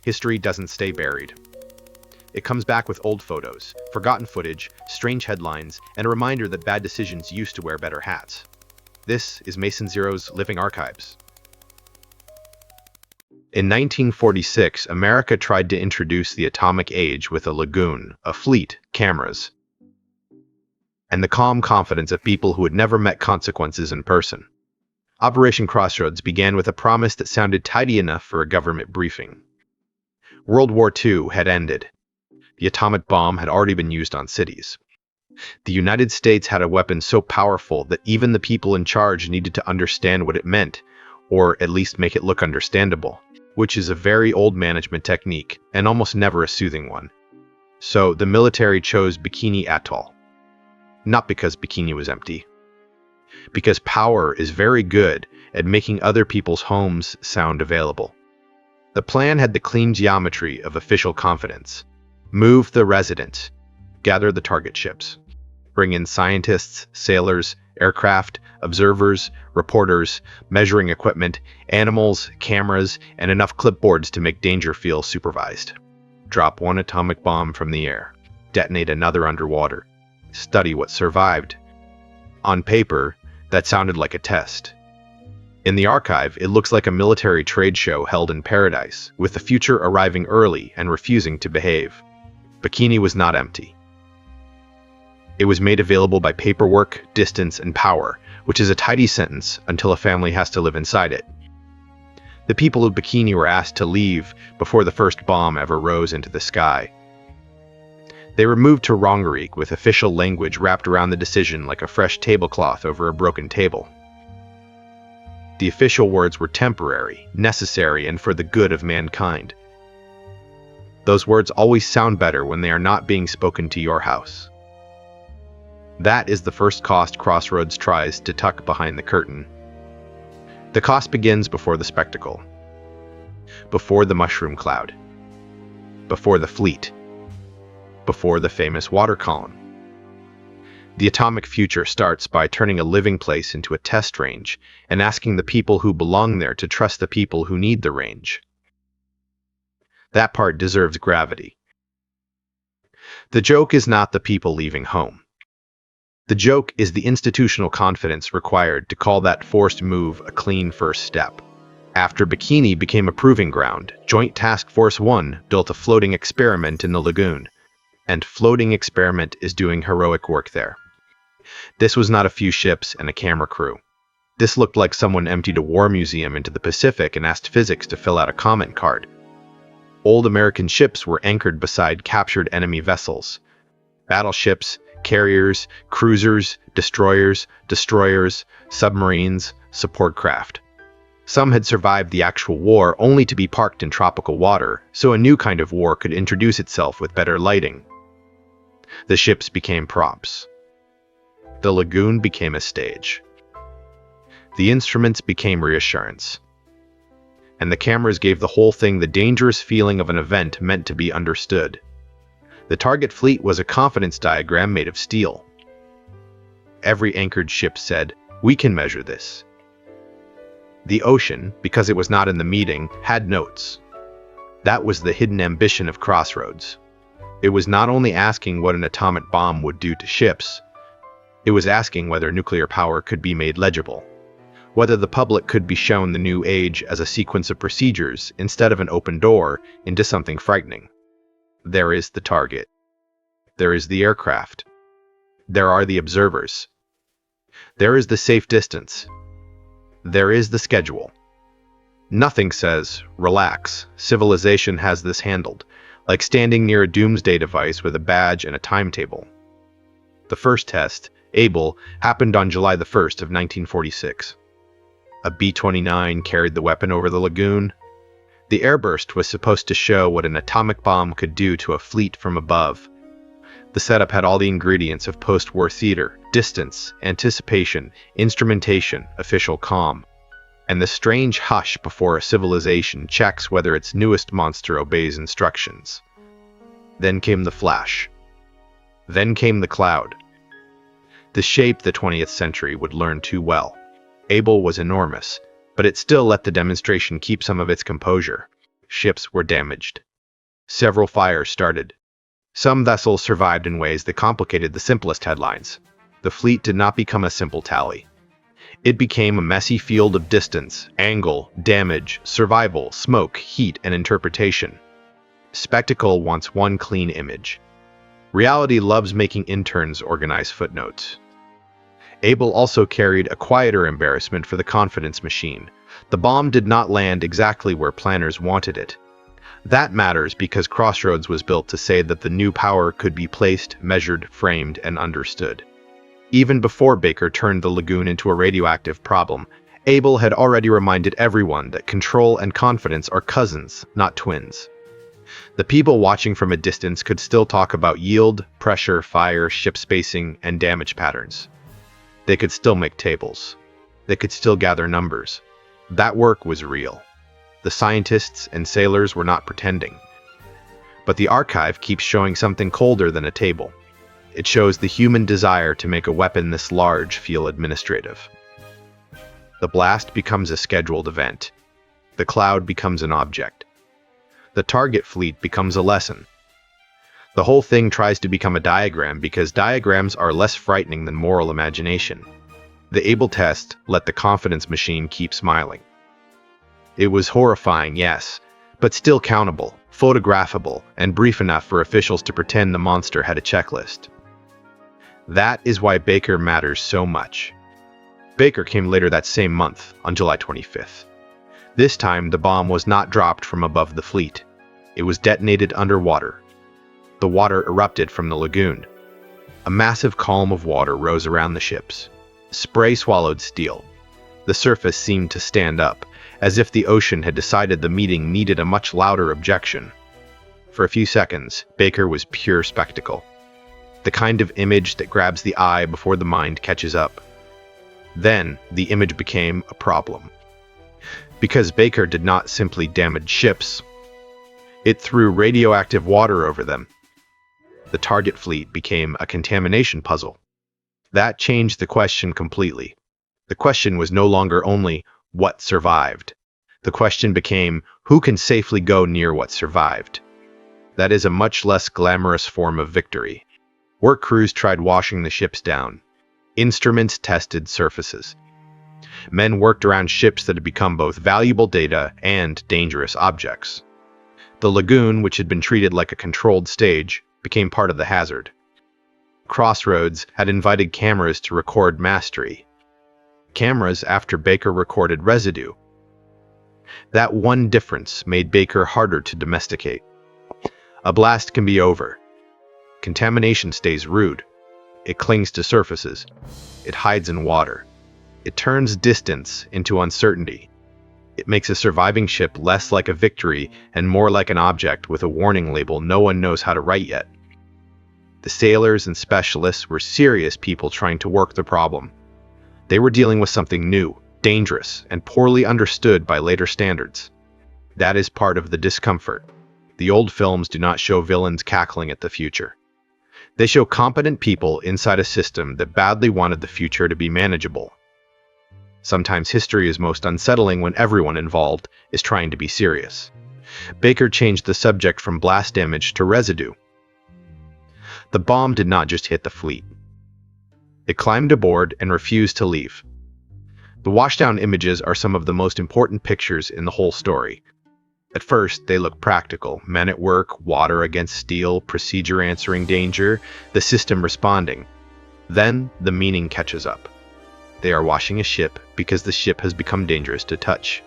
history doesn't stay buried. It comes back with old photos, forgotten footage, strange headlines, and a reminder that bad decisions used to wear better hats. This is Mason Zero's Living Archives. In 1946, America tried to introduce the atomic age with a lagoon, a fleet, cameras, and the calm confidence of people who had never met consequences in person. Operation Crossroads began with a promise that sounded tidy enough for a government briefing. World War II had ended. The atomic bomb had already been used on cities. The United States had a weapon so powerful that even the people in charge needed to understand what it meant, or at least make it look understandable, which is a very old management technique and almost never a soothing one. So the military chose Bikini Atoll. Not because Bikini was empty. Because power is very good at making other people's homes sound available. The plan had the clean geometry of official confidence. Move the residents. Gather the target ships. Bring in scientists, sailors, aircraft, observers, reporters, measuring equipment, animals, cameras, and enough clipboards to make danger feel supervised. Drop one atomic bomb from the air. Detonate another underwater. Study what survived. On paper, that sounded like a test. In the archive, it looks like a military trade show held in paradise, with the future arriving early and refusing to behave. Bikini was not empty. It was made available by paperwork, distance, and power, which is a tidy sentence until a family has to live inside it. The people of Bikini were asked to leave before the first bomb ever rose into the sky. They were moved to Rongerik with official language wrapped around the decision like a fresh tablecloth over a broken table. The official words were temporary, necessary, and for the good of mankind. Those words always sound better when they are not being spoken to your house. That is the first cost Crossroads tries to tuck behind the curtain. The cost begins before the spectacle, before the mushroom cloud, before the fleet, before the famous water column. The atomic future starts by turning a living place into a test range and asking the people who belong there to trust the people who need the range. That part deserves gravity. The joke is not the people leaving home. The joke is the institutional confidence required to call that forced move a clean first step. After Bikini became a proving ground, Joint Task Force 1 built a floating experiment in the lagoon. And floating experiment is doing heroic work there. This was not a few ships and a camera crew. This looked like someone emptied a war museum into the Pacific and asked physics to fill out a comment card. Old American ships were anchored beside captured enemy vessels. Battleships, carriers, cruisers, destroyers, submarines, support craft. Some had survived the actual war only to be parked in tropical water, so a new kind of war could introduce itself with better lighting. The ships became props. The lagoon became a stage. The instruments became reassurance. And the cameras gave the whole thing the dangerous feeling of an event meant to be understood. The target fleet was a confidence diagram made of steel. Every anchored ship said, "We can measure this." The ocean, because it was not in the meeting, had notes. That was the hidden ambition of Crossroads. It was not only asking what an atomic bomb would do to ships, it was asking whether nuclear power could be made legible, whether the public could be shown the new age as a sequence of procedures instead of an open door into something frightening. There is the target. There is the aircraft. There are the observers. There is the safe distance. There is the schedule. Nothing says, "Relax, civilization has this handled," like standing near a doomsday device with a badge and a timetable. The first test, Able, happened on July the 1st of 1946. A B-29 carried the weapon over the lagoon. The airburst was supposed to show what an atomic bomb could do to a fleet from above. The setup had all the ingredients of post-war theater: distance, anticipation, instrumentation, official calm, and the strange hush before a civilization checks whether its newest monster obeys instructions. Then came the flash. Then came the cloud. The shape the 20th century would learn too well. Able was enormous, but it still let the demonstration keep some of its composure. ships were damaged. Several fires started. Some vessels survived in ways that complicated the simplest headlines. The fleet did not become a simple tally. It became a messy field of distance, angle, damage, survival, smoke, heat, and interpretation. Spectacle wants one clean image. Reality loves making interns organize footnotes. Able also carried a quieter embarrassment for the confidence machine. The bomb did not land exactly where planners wanted it. That matters because Crossroads was built to say that the new power could be placed, measured, framed, and understood. Even before Baker turned the lagoon into a radioactive problem, Able had already reminded everyone that control and confidence are cousins, not twins. The people watching from a distance could still talk about yield, pressure, fire, ship spacing, and damage patterns. They could still make tables. They could still gather numbers. That work was real. The scientists and sailors were not pretending. But the archive keeps showing something colder than a table. It shows the human desire to make a weapon this large feel administrative. The blast becomes a scheduled event. The cloud becomes an object. The target fleet becomes a lesson. The whole thing tries to become a diagram because diagrams are less frightening than moral imagination. The Able test let the confidence machine keep smiling. It was horrifying, yes, but still countable, photographable, and brief enough for officials to pretend the monster had a checklist. That is why Baker matters so much. Baker came later that same month, on July 25th. This time, the bomb was not dropped from above the fleet. It was detonated underwater. The water erupted from the lagoon. A massive column of water rose around the ships. Spray swallowed steel. The surface seemed to stand up, as if the ocean had decided the meeting needed a much louder objection. For a few seconds, Baker was pure spectacle. The kind of image that grabs the eye before the mind catches up. Then, the image became a problem. Because Baker did not simply damage ships, it threw radioactive water over them. The target fleet became a contamination puzzle. That changed the question completely. The question was no longer only, what survived? The question became, who can safely go near what survived? That is a much less glamorous form of victory. Work crews tried washing the ships down. Instruments tested surfaces. Men worked around ships that had become both valuable data and dangerous objects. The lagoon, which had been treated like a controlled stage, became part of the hazard. Crossroads had invited cameras to record mastery. Cameras after Baker recorded residue. That one difference made Baker harder to domesticate. A blast can be over. Contamination stays rude. It clings to surfaces. It hides in water. It turns distance into uncertainty. It makes a surviving ship less like a victory and more like an object with a warning label no one knows how to write yet. The sailors and specialists were serious people trying to work the problem. They were dealing with something new, dangerous, and poorly understood by later standards. That is part of the discomfort. The old films do not show villains cackling at the future. They show competent people inside a system that badly wanted the future to be manageable. Sometimes history is most unsettling when everyone involved is trying to be serious. Baker changed the subject from blast damage to residue. The bomb did not just hit the fleet. It climbed aboard and refused to leave. The washdown images are some of the most important pictures in the whole story. At first, they look practical. Men at work, water against steel, procedure answering danger, the system responding. Then, the meaning catches up. They are washing a ship because the ship has become dangerous to touch.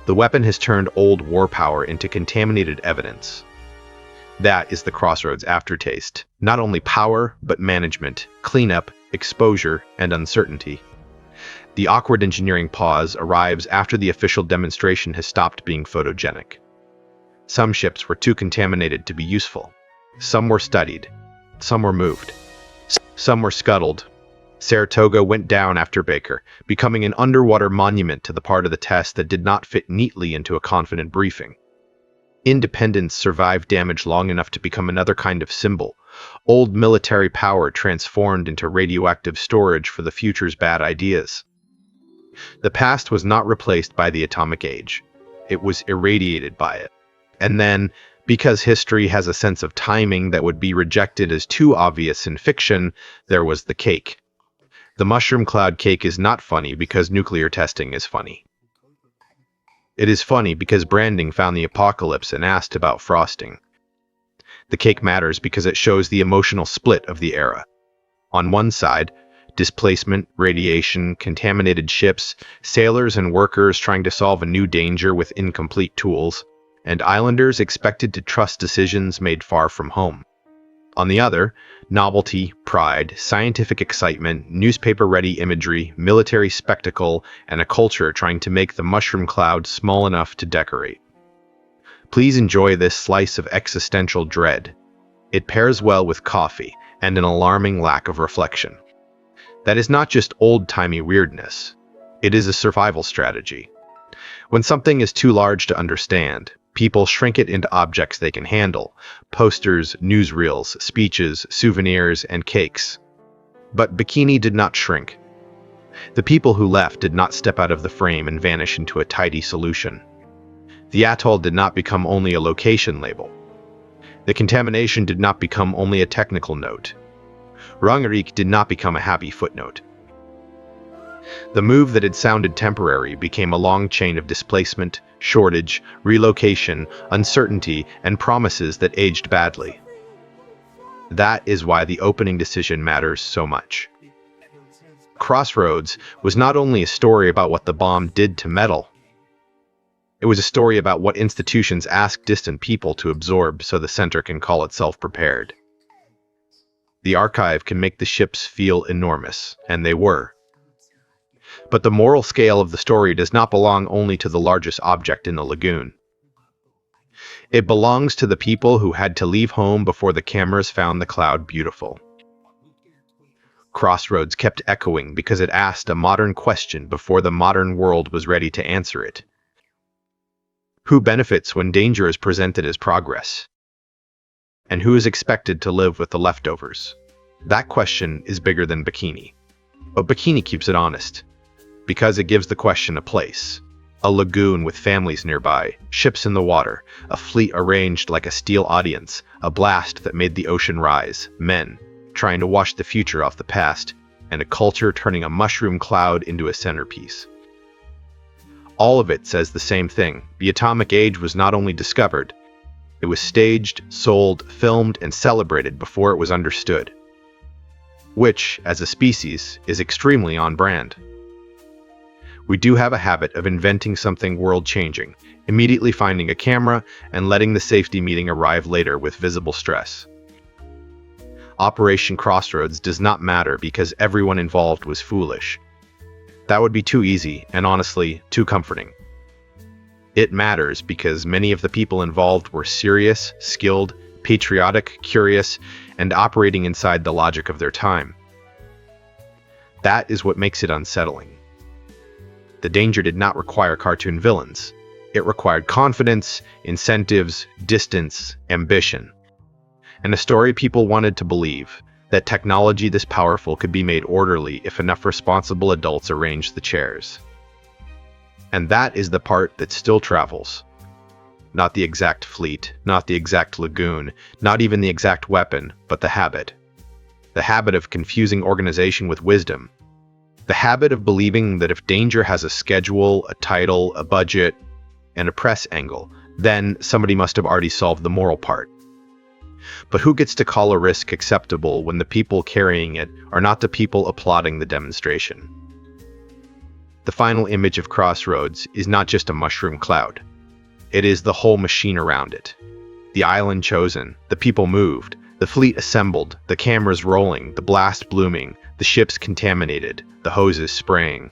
The weapon has turned old war power into contaminated evidence. That is the Crossroads aftertaste. Not only power, but management, cleanup, exposure, and uncertainty. The awkward engineering pause arrives after the official demonstration has stopped being photogenic. Some ships were too contaminated to be useful. Some were studied. Some were moved. Some were scuttled. Saratoga went down after Baker, becoming an underwater monument to the part of the test that did not fit neatly into a confident briefing. Independence survived damage long enough to become another kind of symbol, old military power transformed into radioactive storage for the future's bad ideas. The past was not replaced by the atomic age. it was irradiated by it. And then, because history has a sense of timing that would be rejected as too obvious in fiction, there was the cake. The mushroom cloud cake is not funny because nuclear testing is funny. It is funny because branding found the apocalypse and asked about frosting. The cake matters because it shows the emotional split of the era. On one side, displacement, radiation, contaminated ships, sailors and workers trying to solve a new danger with incomplete tools, and islanders expected to trust decisions made far from home. On the other, novelty, pride, scientific excitement, newspaper-ready imagery, military spectacle, and a culture trying to make the mushroom cloud small enough to decorate. Please enjoy this slice of existential dread. It pairs well with coffee and an alarming lack of reflection. That is not just old-timey weirdness. It is a survival strategy. When something is too large to understand, people shrink it into objects they can handle: posters, newsreels, speeches, souvenirs, and cakes. But Bikini did not shrink. The people who left did not step out of the frame and vanish into a tidy solution. The atoll did not become only a location label. The contamination did not become only a technical note. Rangarik did not become a happy footnote. The move that had sounded temporary became a long chain of displacement, shortage, relocation, uncertainty, and promises that aged badly. That is why the opening decision matters so much. Crossroads was not only a story about what the bomb did to metal. It was a story about what institutions ask distant people to absorb so the center can call itself prepared. The archive can make the ships feel enormous, and they were. But the moral scale of the story does not belong only to the largest object in the lagoon. It belongs to the people who had to leave home before the cameras found the cloud beautiful. Crossroads kept echoing because it asked a modern question before the modern world was ready to answer it. Who benefits when danger is presented as progress? And who is expected to live with the leftovers? That question is bigger than Bikini. But Bikini keeps it honest, because it gives the question a place. A lagoon with families nearby, ships in the water, a fleet arranged like a steel audience, a blast that made the ocean rise, men trying to wash the future off the past, and a culture turning a mushroom cloud into a centerpiece. All of it says the same thing. The atomic age was not only discovered, it was staged, sold, filmed, and celebrated before it was understood. Which, as a species, is extremely on brand. We do have a habit of inventing something world-changing, immediately finding a camera, and letting the safety meeting arrive later with visible stress. Operation Crossroads does not matter because everyone involved was foolish. That would be too easy, and honestly, too comforting. It matters because many of the people involved were serious, skilled, patriotic, curious, and operating inside the logic of their time. That is what makes it unsettling. The danger did not require cartoon villains. It required confidence, incentives, distance, ambition, and a story people wanted to believe, that technology this powerful could be made orderly if enough responsible adults arranged the chairs. And that is the part that still travels. Not the exact fleet, not the exact lagoon, not even the exact weapon, but the habit. The habit of confusing organization with wisdom. The habit of believing that if danger has a schedule, a title, a budget, and a press angle, then somebody must have already solved the moral part. But who gets to call a risk acceptable when the people carrying it are not the people applauding the demonstration? The final image of Crossroads is not just a mushroom cloud. It is the whole machine around it. The island chosen, the people moved, the fleet assembled, the cameras rolling, the blast blooming, the ships contaminated, the hoses spraying,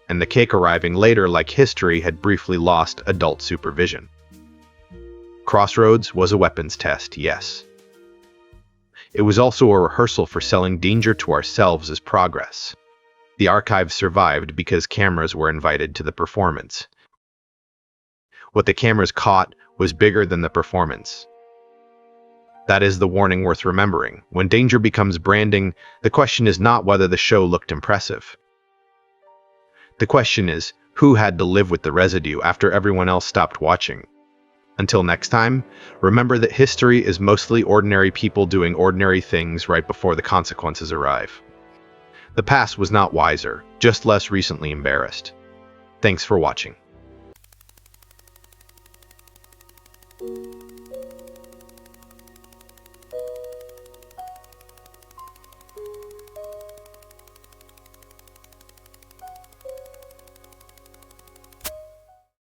and the cake arriving later like history had briefly lost adult supervision. Crossroads was a weapons test, yes. It was also a rehearsal for selling danger to ourselves as progress. The archive survived because cameras were invited to the performance. What the cameras caught was bigger than the performance. That is the warning worth remembering. When danger becomes branding, the question is not whether the show looked impressive. The question is, who had to live with the residue after everyone else stopped watching. Until next time, remember that history is mostly ordinary people doing ordinary things right before the consequences arrive. The past was not wiser, just less recently embarrassed. Thanks for watching.